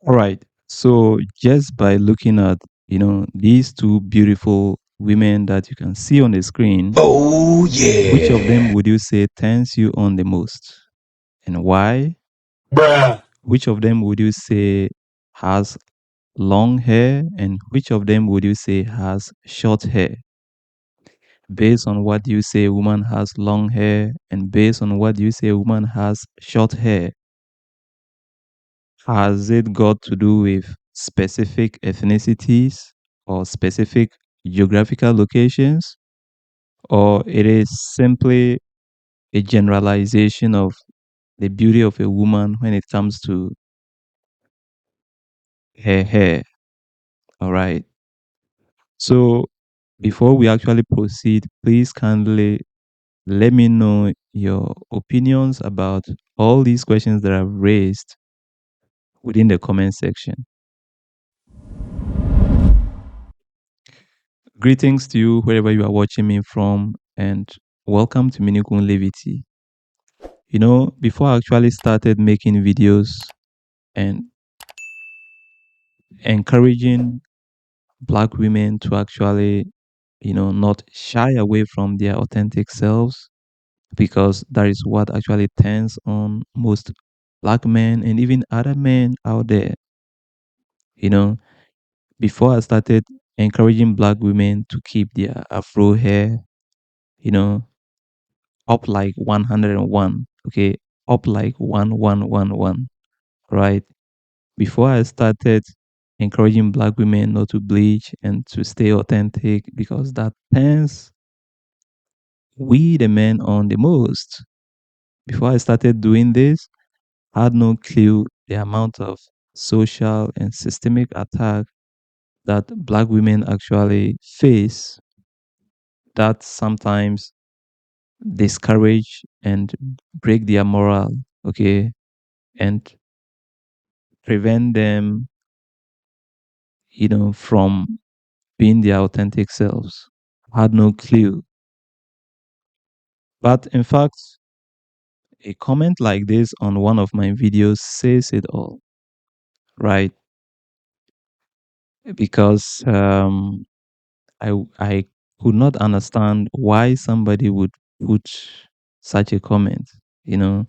All right. So just by looking at, these two beautiful women that you can see on the screen, Oh which of them yeah. would you say turns you on the most and why? Bruh. Which of them would you say has long hair and which of them would you say has short hair? Based on what you say a woman has long hair and based on what you say a woman has short hair, has it got to do with specific ethnicities or specific geographical locations, or it is simply a generalization of the beauty of a woman when it comes to her hair? All right. So before we actually proceed, please kindly let me know your opinions about all these questions that I've raised within the comment section. Greetings to you wherever you are watching me from, and welcome to Minikun Levity. Before I actually started making videos and encouraging Black women to actually, not shy away from their authentic selves, because that is what actually turns on most Black men and even other men out there. You know, before I started encouraging Black women to keep their afro hair, you know, up like 101, okay, up like 1111, right? Before I started encouraging Black women not to bleach and to stay authentic because that turns we the men on the most. Before I started doing this, I had no clue the amount of social and systemic attack that Black women actually face, that sometimes discourage and break their morale, okay, and prevent them, from being their authentic selves. I had no clue. But in fact, a comment like this on one of my videos says it all, right? Because I could not understand why somebody would put such a comment. You know,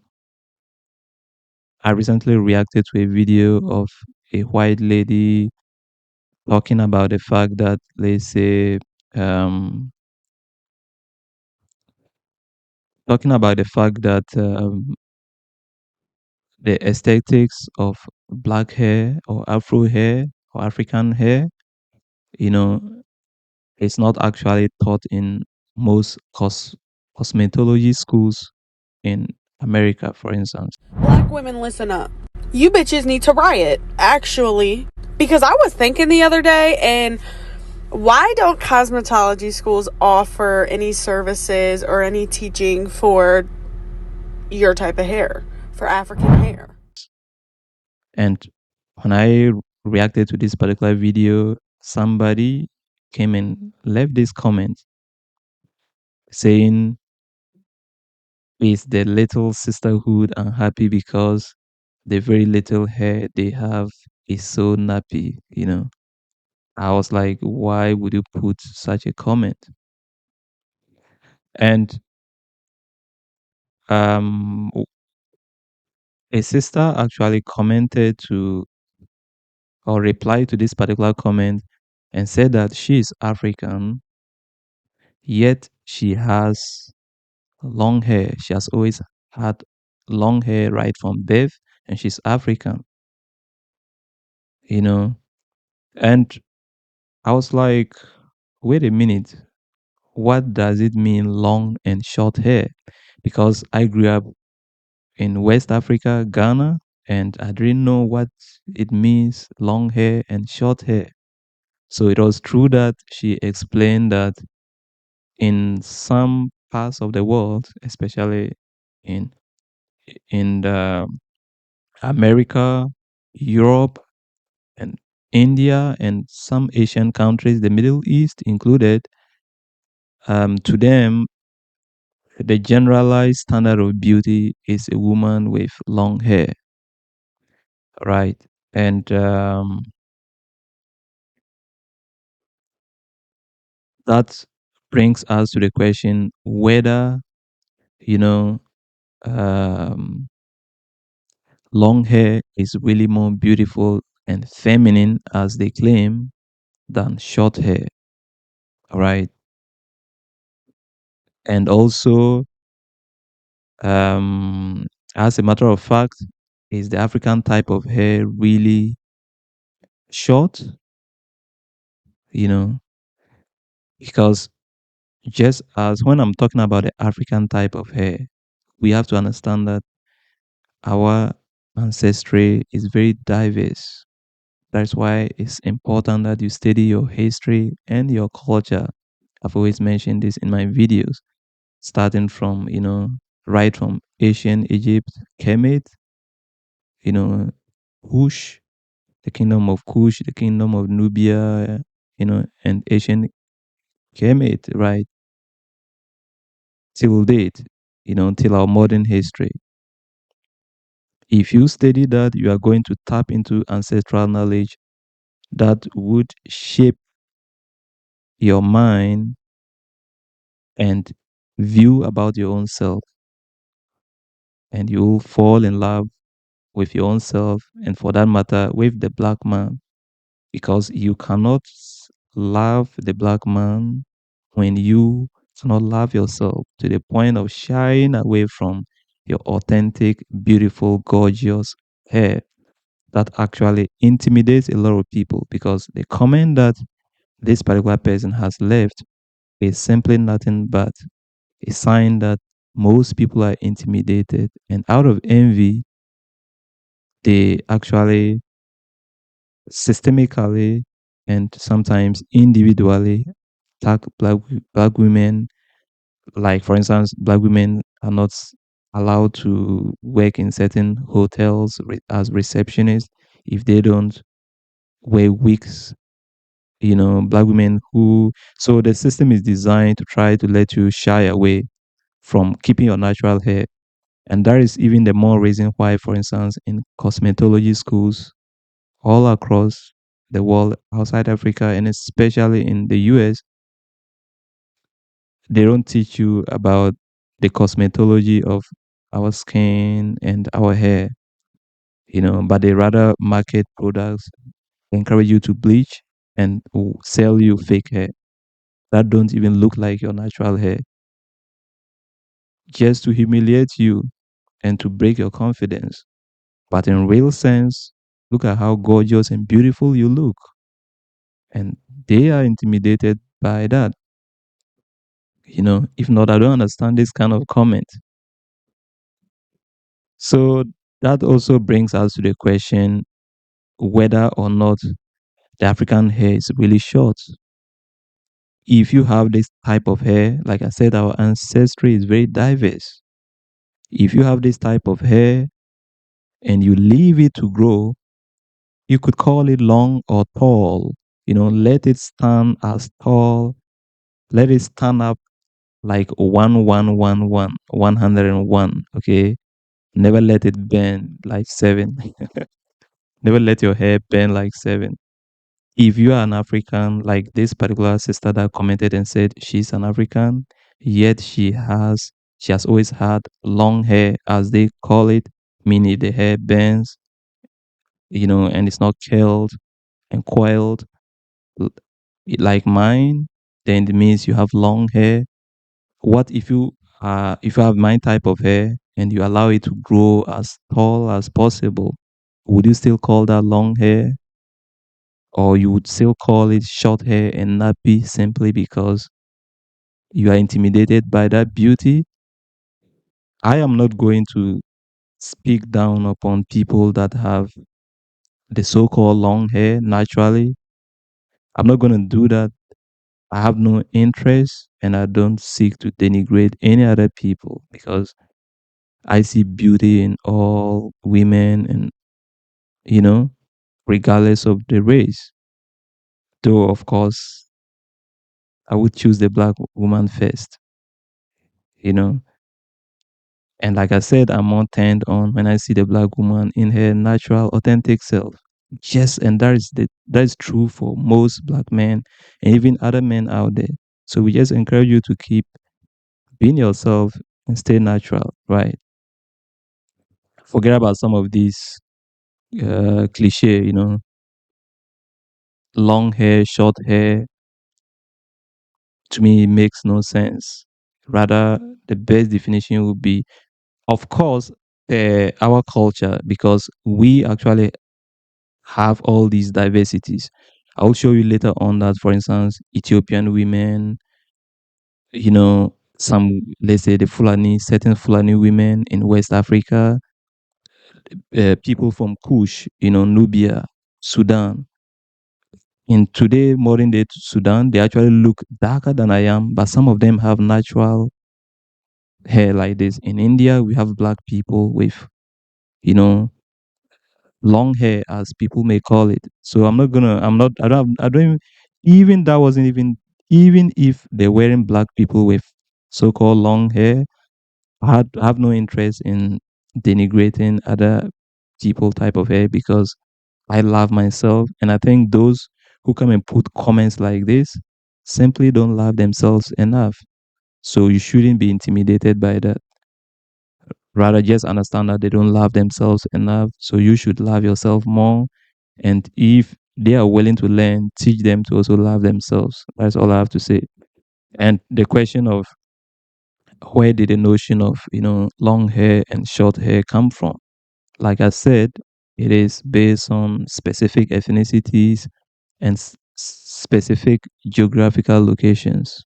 I recently reacted to a video of a white lady talking about the fact that, let's say, um, talking about the fact that the aesthetics of black hair or afro hair or African hair, you know, it's not actually taught in most cosmetology schools in America, for instance. Black women, listen up. You bitches need to riot, actually. Because I was thinking the other day, and why don't cosmetology schools offer any services or any teaching for your type of hair, for African hair? And when I reacted to this particular video, somebody came and left this comment saying, is the little sisterhood unhappy because the very little hair they have is so nappy? I was like, why would you put such a comment? And um, a sister actually commented to or replied to this particular comment and said that she is African, yet she has long hair. She has always had long hair right from birth, and she's African, you know. And I was like, wait a minute, what does it mean long and short hair? Because I grew up in West Africa, Ghana, and I didn't know what it means long hair and short hair. So it was true that she explained that in some parts of the world, especially in the America, Europe, and India, and some Asian countries, the Middle East included, to them, the generalized standard of beauty is a woman with long hair, right? And that brings us to the question whether, you know, um, long hair is really more beautiful and feminine as they claim than short hair. All right. And also, um, as a matter of fact, is the African type of hair really short? You know, because just as when I'm talking about the African type of hair, we have to understand that our ancestry is very diverse. That's why it's important that you study your history and your culture. I've always mentioned this in my videos, starting from, right from ancient Egypt, Kemet, you know, Kush, the kingdom of Kush, the kingdom of Nubia, and ancient Kemet, right, till date, till our modern history. If you study that, you are going to tap into ancestral knowledge that would shape your mind and view about your own self. And you will fall in love with your own self, and for that matter, with the black man, because you cannot love the black man when you cannot love yourself to the point of shying away from your authentic, beautiful, gorgeous hair that actually intimidates a lot of people because the comment that this particular person has left is simply nothing but a sign that most people are intimidated, and out of envy they actually systemically and sometimes individually attack black women. Like for instance, black women are not allowed to work in certain hotels as receptionists if they don't wear wigs. Black women who, so the system is designed to try to let you shy away from keeping your natural hair. And that is even the more reason why, for instance, in cosmetology schools all across the world, outside Africa, and especially in the US, they don't teach you about the cosmetology of our skin and our hair, but they rather market products, encourage you to bleach and sell you fake hair that don't even look like your natural hair, just to humiliate you and to break your confidence. But in real sense, look at how gorgeous and beautiful you look. And they are intimidated by that. If not, I don't understand this kind of comment. So that also brings us to the question whether or not the African hair is really short. If you have this type of hair, like I said, our ancestry is very diverse. If you have this type of hair and you leave it to grow, you could call it long or tall. Let it stand as tall, let it stand up like 101. Okay. Never let it bend like seven. Never let your hair bend like seven. If you are an African, like this particular sister that commented and said she's an African, yet she has always had long hair, as they call it, meaning the hair bends, and it's not curled and coiled l- like mine, then it means you have long hair. What if you have my type of hair and you allow it to grow as tall as possible? Would you still call that long hair? Or you would still call it short hair and nappy simply because you are intimidated by that beauty? I am not going to speak down upon people that have the so-called long hair naturally. I'm not going to do that. I have no interest and I don't seek to denigrate any other people because I see beauty in all women and, you know, regardless of the race. Though, of course, I would choose the black woman first, you know. And like I said, I'm more turned on when I see the black woman in her natural, authentic self. Yes, and that is true for most black men and even other men out there. So we just encourage you to keep being yourself and stay natural, right? Forget about some of these cliche, long hair, short hair. To me, it makes no sense. Rather, the best definition would be, of course, our culture, because we actually have all these diversities. I'll show you later on that, for instance, Ethiopian women, some, let's say the Fulani, certain Fulani women in West Africa, people from Kush, Nubia, Sudan. In today, modern day Sudan, they actually look darker than I am, but some of them have natural hair like this. In India, we have black people with, you know, long hair, as people may call it. So I don't, even that wasn't even if they're wearing black people with so-called long hair, I have no interest in denigrating other people type of hair, because I love myself. And I think those who come and put comments like this simply don't love themselves enough. So you shouldn't be intimidated by that. Rather, just understand that they don't love themselves enough. So you should love yourself more. And if they are willing to learn, teach them to also love themselves. That's all I have to say. And the question of where did the notion of, long hair and short hair come from? Like I said, it is based on specific ethnicities and specific geographical locations.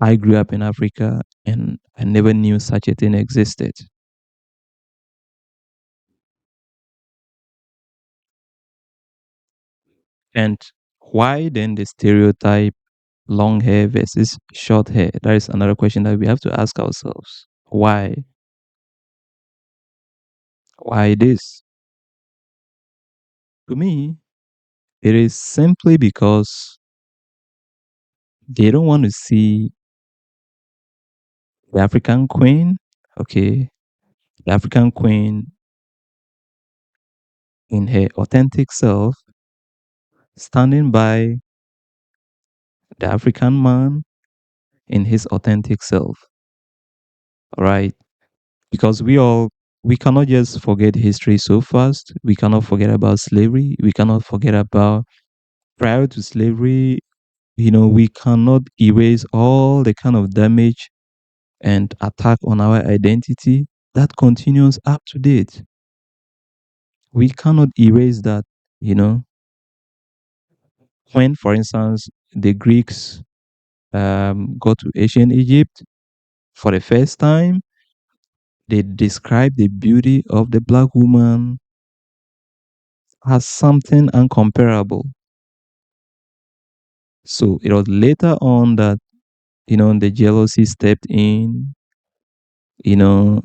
I grew up in Africa and I never knew such a thing existed. And why then the stereotype long hair versus short hair? That is another question that we have to ask ourselves. Why? Why this? To me, it is simply because they don't want to see the African queen, okay, the African queen in her authentic self, standing by the African man in his authentic self, right? Because we cannot just forget history so fast. We cannot forget about slavery. We cannot forget about prior to slavery. We cannot erase all the kind of damage and attack on our identity that continues up to date. We cannot erase that, you know. When, for instance, the Greeks go to ancient Egypt for the first time, they describe the beauty of the black woman as something uncomparable. So it was later on that, the jealousy stepped in, you know,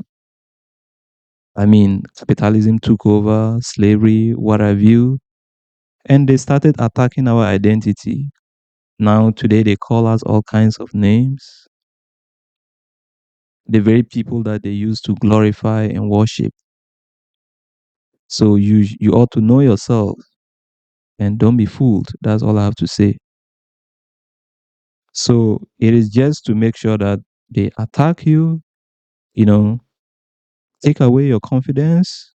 capitalism took over, slavery, what have you, and they started attacking our identity. Now, today, they call us all kinds of names, the very people that they used to glorify and worship. So you ought to know yourself and don't be fooled. That's all I have to say. So it is just to make sure that they attack you, you know, take away your confidence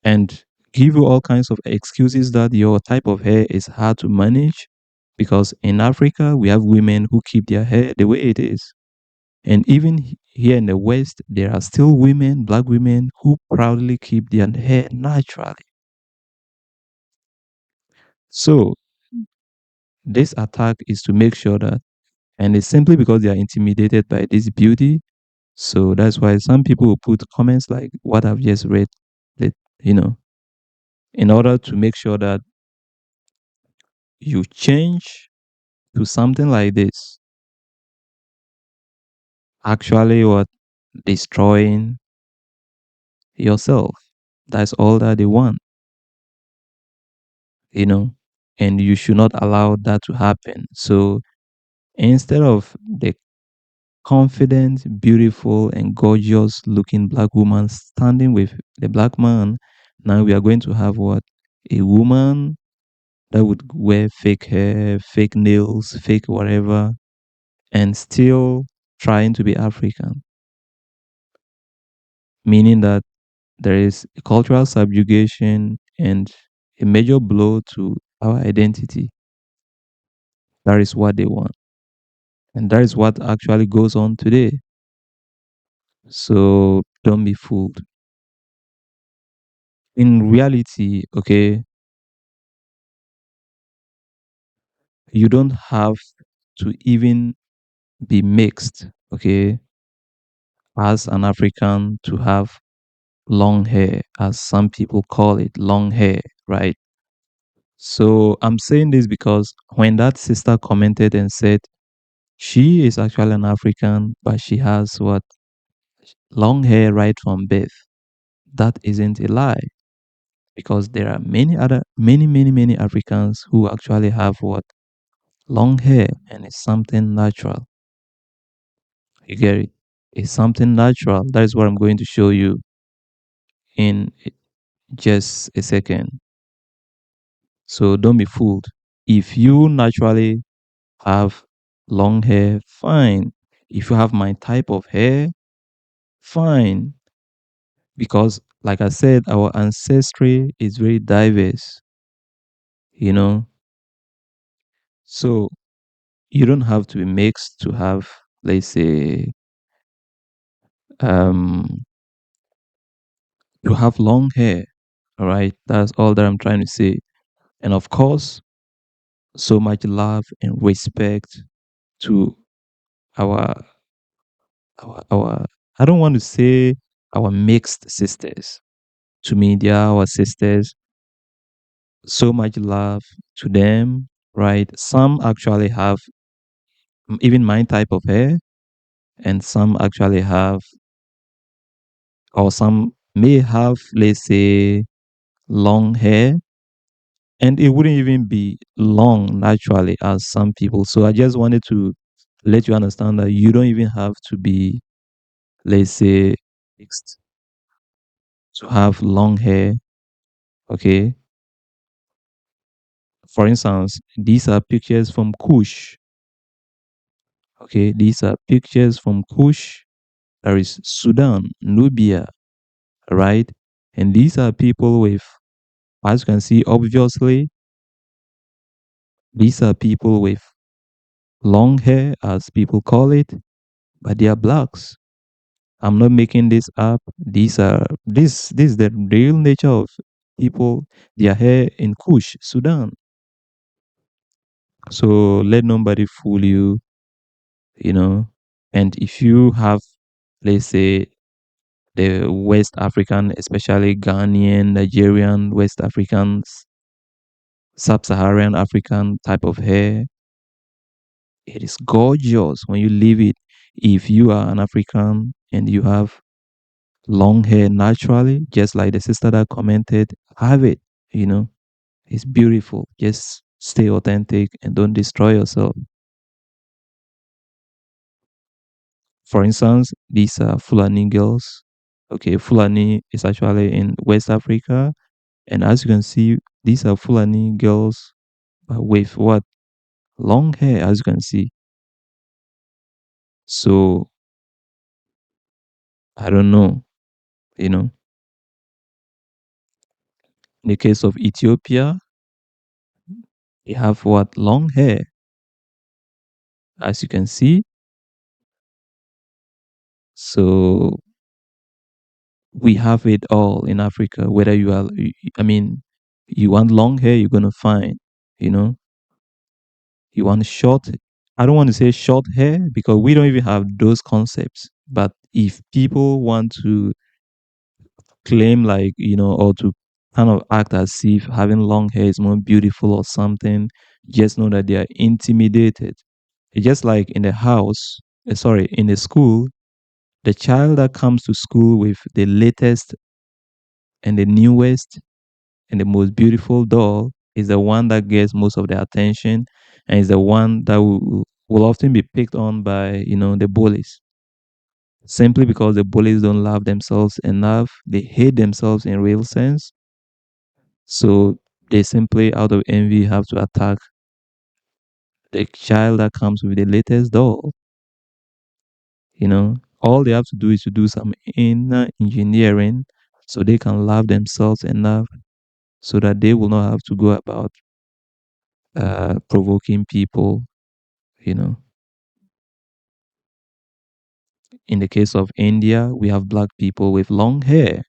and give you all kinds of excuses that your type of hair is hard to manage. Because in Africa, we have women who keep their hair the way it is. And even here in the West, there are still women, black women, who proudly keep their hair naturally. So this attack is to make sure that, and it's simply because they are intimidated by this beauty. So that's why some people will put comments like what I've just read, that, you know, in order to make sure that you change to something like this, actually what destroying yourself. That's all that they want, you know, and you should not allow that to happen. So instead of the confident, beautiful, and gorgeous looking black woman standing with the black man, Now we are going to have what? A woman that would wear fake hair, fake nails, fake whatever, and still trying to be African, meaning that there is a cultural subjugation and a major blow to our identity. That is what they want. And that is what actually goes on today. So don't be fooled. In reality, okay, you don't have to even be mixed, okay, as an African to have long hair, as some people call it, long hair, right? So I'm saying this because when that sister commented and said she is actually an African, but she has what? Long hair right from birth. That isn't a lie because there are many Africans who actually have what? Long hair, and it's something natural. You get it? It's something natural. That is what I'm going to show you in just a second. So don't be fooled. If you naturally have long hair, fine. If you have my type of hair, fine. Because, like I said, our ancestry is very diverse, you know. So you don't have to be mixed to have, let's say, um, to have long hair. All right. That's all that I'm trying to say. And of course, so much love and respect to our our I don't want to say our mixed sisters. To me, they are our sisters. So much love to them, right? Some actually have even my type of hair, and some actually have, or some may have, let's say, long hair, and it wouldn't even be long naturally as some people. So I just wanted to let you understand that you don't even have to be, let's say, mixed to have long hair. Okay. For instance, these are pictures from Kush. Okay. These are pictures from Kush. There is Sudan, Nubia, right? And these are people with, as you can see, obviously, these are people with long hair, as people call it, but they are blacks. I'm not making this up. This is the real nature of people, their hair in Kush, Sudan. So let nobody fool you, you know. And if you have, let's say, the West African, especially Ghanaian, Nigerian, West Africans, Sub-Saharan African type of hair, it is gorgeous when you leave it. If you are an African and you have long hair naturally, just like the sister that commented, have it, you know. It's beautiful. Just stay authentic and don't destroy yourself. For instance, these are Fulani girls. Okay, Fulani is actually in West Africa. And as you can see, these are Fulani girls with what? Long hair, as you can see. So I don't know, you know. In the case of Ethiopia, they have what? Long hair, as you can see. So we have it all in Africa. Whether you are, I mean, you want long hair, you're gonna find, you know. You want short, I don't want to say short hair because we don't even have those concepts. But if people want to claim, like, you know, or to kind of act as if having long hair is more beautiful or something, just know that they are intimidated. It's just like in the house, sorry, in the school, the child that comes to school with the latest and the newest and the most beautiful doll is the one that gets most of the attention, and is the one that will often be picked on by, you know, the bullies, simply because the bullies don't love themselves enough. They hate themselves in real sense. So they simply, out of envy, have to attack the child that comes with the latest doll. All they have to do is to do some inner engineering so they can love themselves enough so that they will not have to go about provoking people. You know, in the case of India, we have black people with long hair.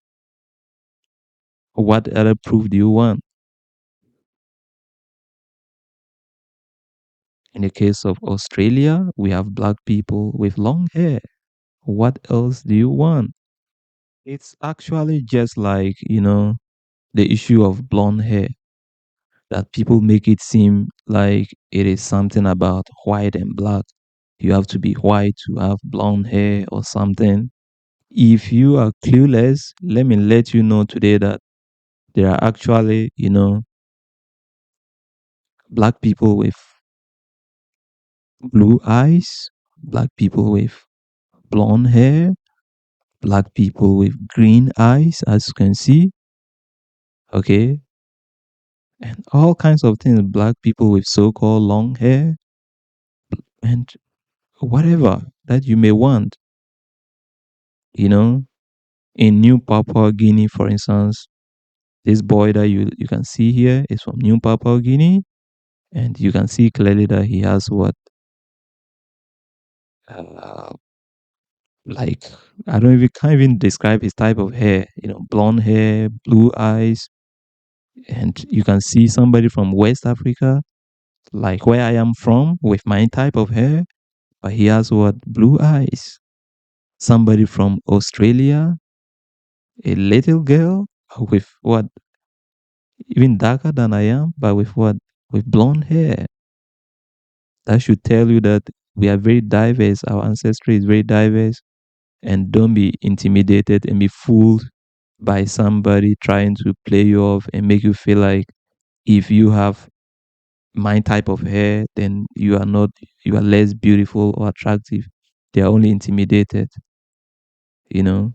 What other proof do you want? In the case of Australia, we have black people with long hair. What else do you want? It's actually just like, the issue of blonde hair, that people make it seem like it is something about white and black. You have to be white to have blonde hair or something. If you are clueless, let me let you know today that there are actually, black people with blue eyes, black people with blonde hair, black people with green eyes, as you can see, okay, and all kinds of things. Black people with so-called long hair and whatever that you may want, you know. In New Papua Guinea, for instance, this boy that you can see here is from New Papua Guinea, and you can see clearly that he has what, uh, like, I don't even can't even describe his type of hair. Blonde hair, blue eyes, and you can see somebody from West Africa, like where I am from, with my type of hair, but he has what, blue eyes. Somebody from Australia, a little girl with what, even darker than I am, but with what, with blonde hair. That should tell you that we are very diverse. Our ancestry is very diverse, and don't be intimidated and be fooled by somebody trying to play you off and make you feel like if you have my type of hair, then you are less beautiful or attractive. They are only intimidated, you know.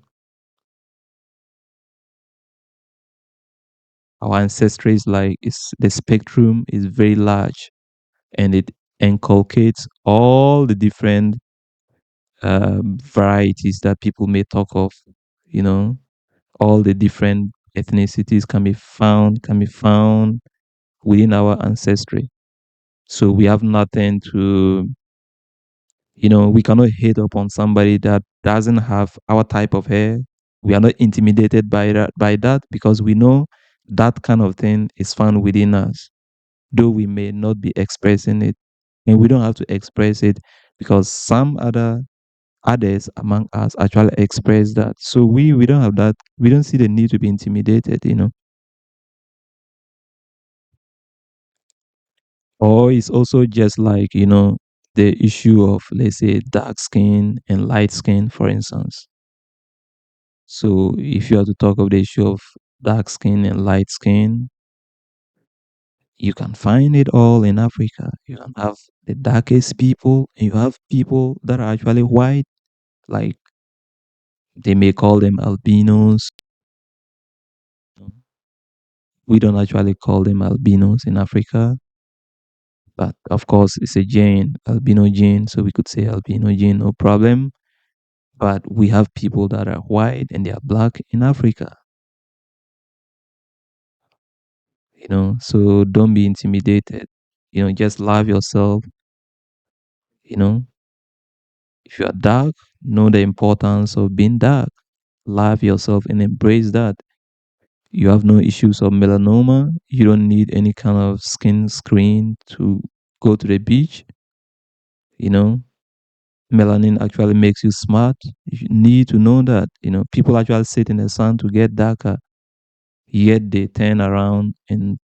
Our ancestry is like, it's the spectrum is very large, and it inculcates all the different varieties that people may talk of, you know. All the different ethnicities can be found within our ancestry. So we have nothing to, we cannot hate upon somebody that doesn't have our type of hair. We are not intimidated by that because we know that kind of thing is found within us, though we may not be expressing it. And we don't have to express it because some others among us actually express that. So we don't have that. We don't see the need to be intimidated. Or it's also just like, the issue of, let's say, dark skin and light skin, for instance. So if you have to talk of the issue of dark skin and light skin, you can find it all in Africa. You can have the darkest people, and you have people that are actually white, like they may call them albinos. We don't actually call them albinos in Africa, but of course it's a gene, albino gene, so we could say albino gene, no problem. But we have people that are white and they are black in Africa, so don't be intimidated. Just love yourself. You know, if you are dark, know the importance of being dark. Love yourself and embrace that. You have no issues of melanoma. You don't need any kind of skin screen to go to the beach. You know, melanin actually makes you smart. You need to know that. People actually sit in the sun to get darker, yet they turn around and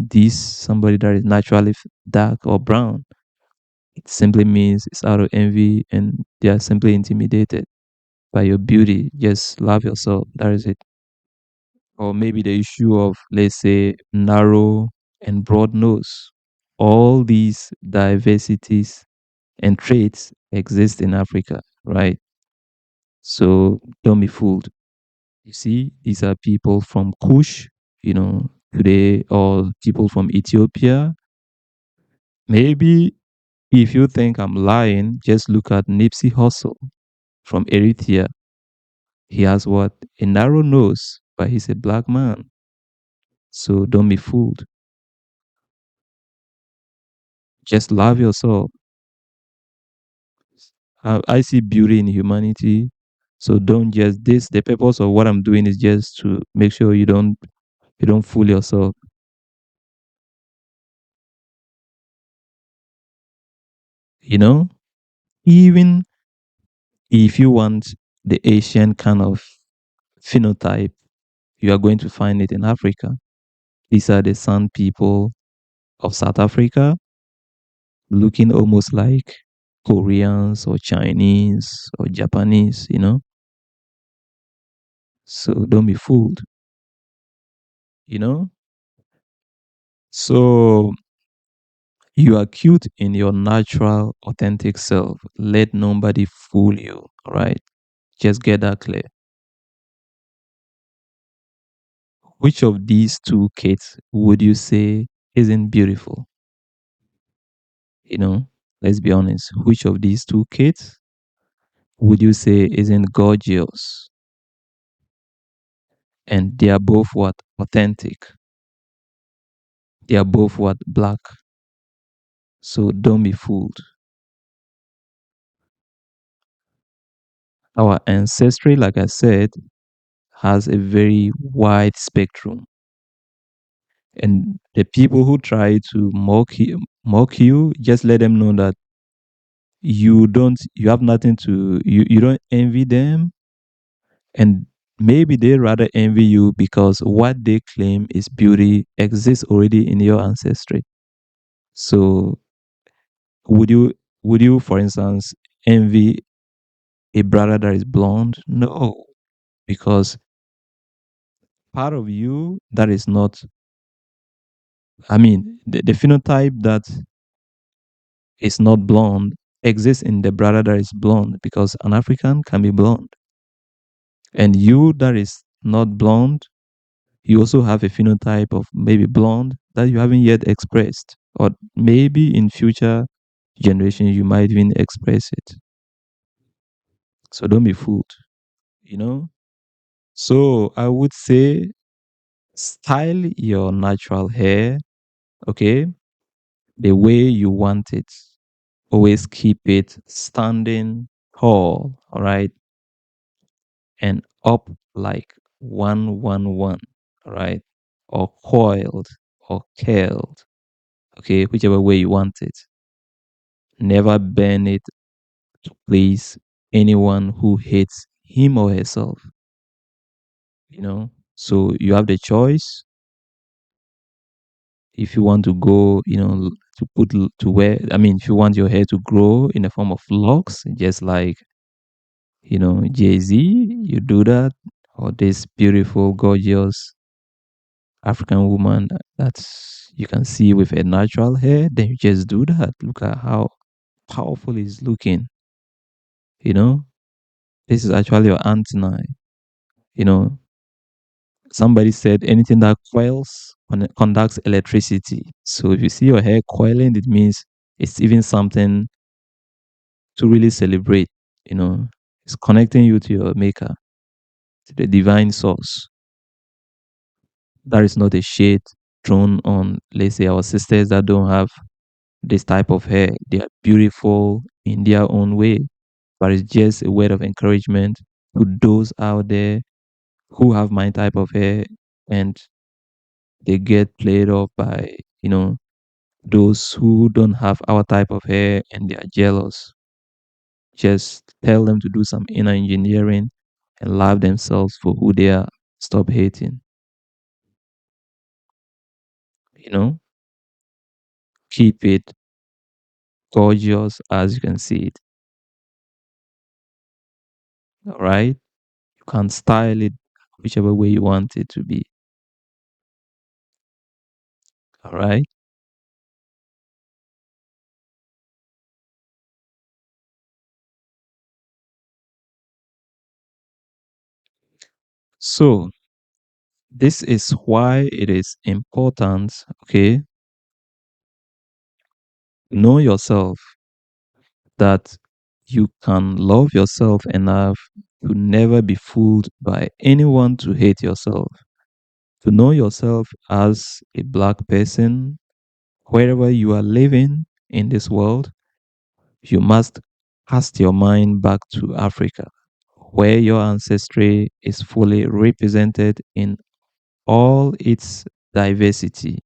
this somebody that is naturally dark or brown. It simply means it's out of envy, and they are simply intimidated by your beauty. Just love yourself. That is it. Or maybe the issue of, let's say, narrow and broad nose. All these diversities and traits exist in Africa, right? So don't be fooled. You see, these are people from Kush. today, or people from Ethiopia. Maybe if you think I'm lying, just look at Nipsey Hussle from Eritrea. He has what? A narrow nose, but he's a black man. So don't be fooled. Just love yourself. I see beauty in humanity. So don't just this. The purpose of what I'm doing is just to make sure you don't fool yourself. You know, even if you want the Asian kind of phenotype, you are going to find it in Africa. These are the San people of South Africa, looking almost like Koreans or Chinese or Japanese. So don't be fooled, you know? So you are cute in your natural, authentic self. Let nobody fool you, all right? Just get that clear. Which of these two kids would you say isn't beautiful? You know, let's be honest. Which of these two kids would you say isn't gorgeous? And they are both what? Authentic. They are both what? Black. So don't be fooled. Our ancestry, like I said, has a very wide spectrum. And the people who try to mock you, just let them know that you have nothing you don't envy them, and maybe they rather envy you because what they claim is beauty exists already in your ancestry. So would you, for instance, envy a brother that is blonde? No, because part of you that is not, I mean, the phenotype that is not blonde exists in the brother that is blonde, because an African can be blonde. And you that is not blonde, you also have a phenotype of maybe blonde that you haven't yet expressed. Or maybe in future generations, you might even express it. So don't be fooled, you know? So I would say style your natural hair, okay? The way you want it. Always keep it standing tall, all right? And up like 111, all right? Or coiled or curled, okay? Whichever way you want it. Never bend it to please anyone who hates him or herself. So you have the choice if you want to go, to wear, I mean, if you want your hair to grow in the form of locks, just like, Jay-Z, you do that, or this beautiful, gorgeous African woman that you can see with a natural hair, then you just do that. Look at how powerful it's looking, you know? This is actually your antenna, you know? Somebody said anything that coils conducts electricity. So if you see your hair coiling, it means it's even something to really celebrate, you know? It's connecting you to your maker, to the divine source. That is not a shade thrown on, let's say, our sisters that don't have this type of hair. They are beautiful in their own way, but it's just a word of encouragement to those out there who have my type of hair, and they get played off by, you know, those who don't have our type of hair and they are jealous. Just tell them to do some inner engineering and love themselves for who they are. Stop hating, you know, keep it gorgeous as you can see it. All right. You can style it whichever way you want it to be. All right. So This is why it is important, okay, know yourself, that you can love yourself enough to never be fooled by anyone to hate yourself. To know yourself as a black person, wherever you are living in this world, you must cast your mind back to Africa, where your ancestry is fully represented in all its diversity.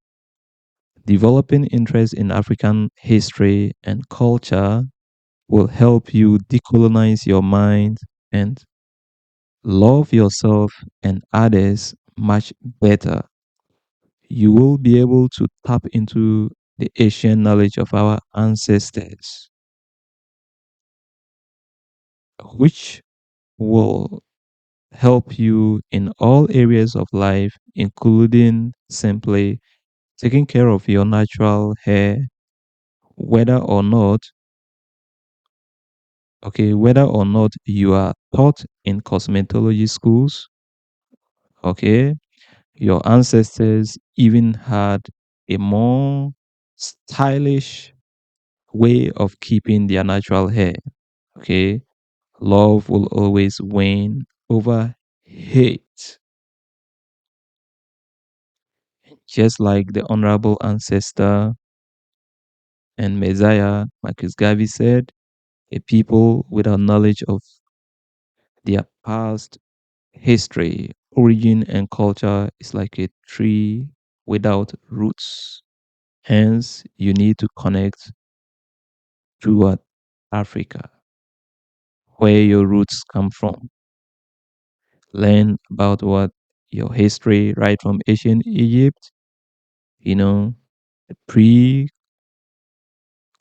Developing interest in African history and culture will help you decolonize your mind and love yourself and others much better. You will be able to tap into the ancient knowledge of our ancestors, which will help you in all areas of life, including simply taking care of your natural hair, whether or not, okay, whether or not you are taught in cosmetology schools, okay, your ancestors even had a more stylish way of keeping their natural hair. Okay. Love will always win over hate. Just like the honorable ancestor and Messiah, Marcus Garvey said, a people without knowledge of their past history, origin, and culture is like a tree without roots. Hence, you need to connect toward Africa, where your roots come from. Learn about what your history, right from ancient Egypt, you know, the pre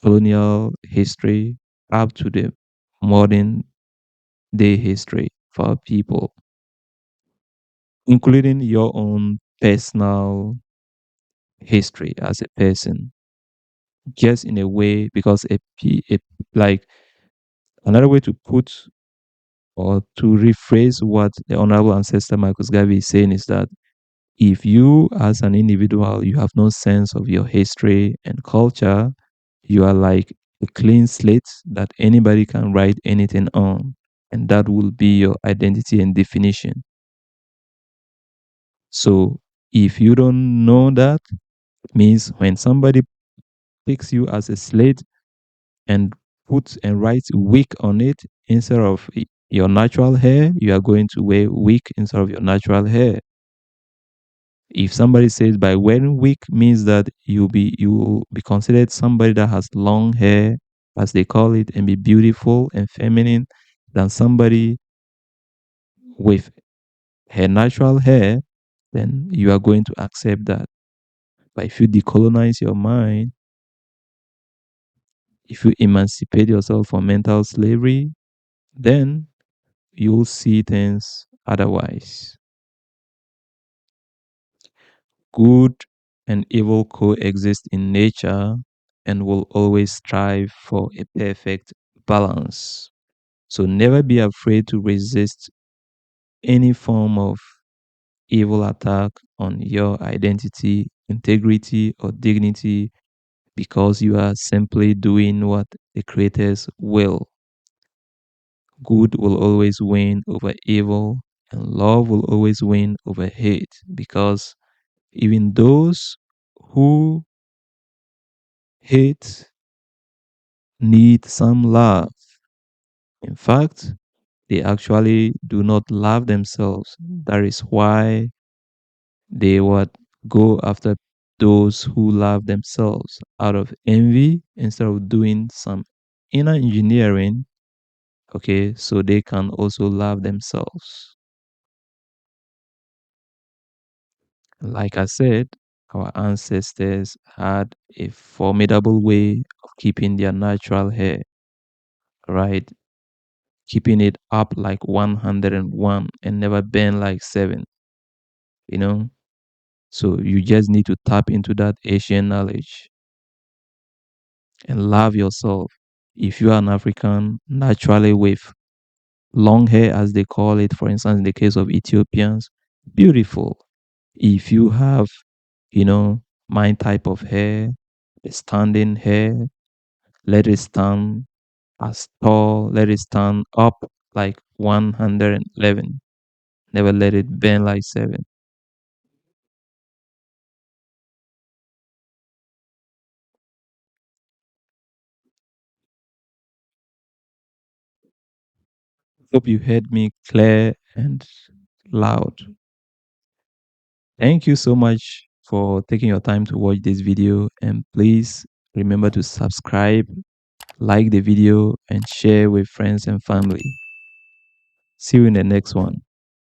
colonial history up to the modern day history for our people, including your own personal history as a person, just in a way, because like another way to put or to rephrase what the Honorable Ancestor Marcus Garvey is saying is that if you, as an individual, you have no sense of your history and culture, you are like a clean slate that anybody can write anything on, and that will be your identity and definition. So, if you don't know that, it means when somebody picks you as a slate and puts and writes wig on it instead of your natural hair, you are going to wear wig instead of your natural hair. If somebody says by wearing wig means that you will be considered somebody that has long hair, as they call it, and be beautiful and feminine than somebody with her natural hair, then you are going to accept that. But if you decolonize your mind, if you emancipate yourself from mental slavery, then you'll see things otherwise. Good and evil coexist in nature and will always strive for a perfect balance. So never be afraid to resist any form of evil attack on your identity, integrity, or dignity because you are simply doing what the creators will. Good will always win over evil, and love will always win over hate because even those who hate need some love. In fact, they actually do not love themselves. That is why they would go after those who love themselves out of envy instead of doing some inner engineering, okay, so they can also love themselves. Like I said, our ancestors had a formidable way of keeping their natural hair, right? Keeping it up like 101 and never bend like seven, you know? So you just need to tap into that Asian knowledge and love yourself. If you are an African, naturally with long hair, as they call it, for instance, in the case of Ethiopians, beautiful. If you have, you know, my type of hair, the standing hair, let it stand as tall, let it stand up like 111. Never let it bend like 7. Hope you heard me clear and loud. Thank you so much for taking your time to watch this video, and please remember to subscribe, like the video, and share with friends and family. See you in the next one.